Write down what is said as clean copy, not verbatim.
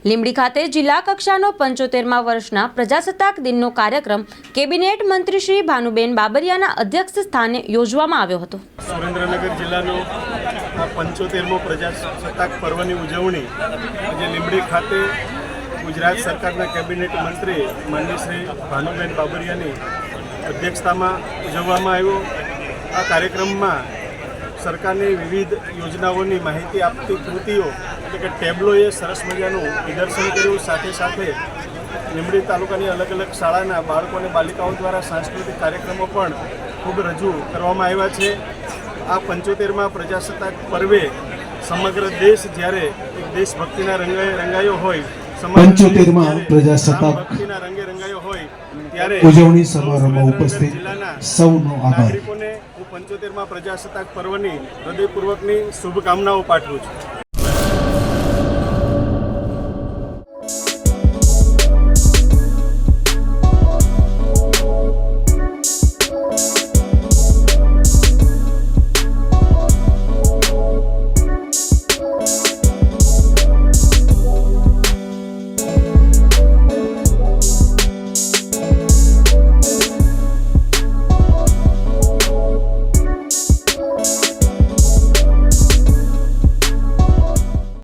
લીંબડી ખાતે જિલ્લા કક્ષાનો 75મા વર્ષના પ્રજાસત્તાક દિનનો કાર્યક્રમ કેબિનેટ મંત્રી શ્રી ભાનુબેન બાબરિયાના અધ્યક્ષ સ્થાને યોજવામાં આવ્યો હતો। સુરેન્દ્રનગર જિલ્લાનો 75મો પ્રજાસત્તાક પર્વની ઉજવણી આજે લીંબડી ખાતે ગુજરાત સરકારના કેબિનેટ મંત્રી માનનીય શ્રી ભાનુબેન બાબરિયાની અધ્યક્ષતામાં ઉજવવામાં આવ્યો। આ કાર્યક્રમમાં સરકારની વિવિધ યોજનાઓની માહિતી આપતી કૃતિઓ એટલે કે ટેબ્લોએ સરસ મજાનું નિદર્શન કર્યું। સાથે સાથે લીંબડી તાલુકાની અલગ અલગ શાળાના બાળકો અને બાલિકાઓ દ્વારા સાંસ્કૃતિક કાર્યક્રમો પણ ખૂબ રજૂ કરવામાં આવ્યા છે। આ 75મા પ્રજાસત્તાક પર્વે સમગ્ર દેશ જ્યારે એક દેશભક્તિના રંગે રંગાયો હોય, 75મા પ્રજાસત્તાક ભક્તિના રંગે રંગાયો હોય ત્યારે ઉજવણી સમારોહમાં ઉપસ્થિત સૌનો આભાર। નાગરિકોને હું 75મા પ્રજાસત્તાક પર્વની હૃદયપૂર્વકની શુભકામનાઓ પાઠવું છું।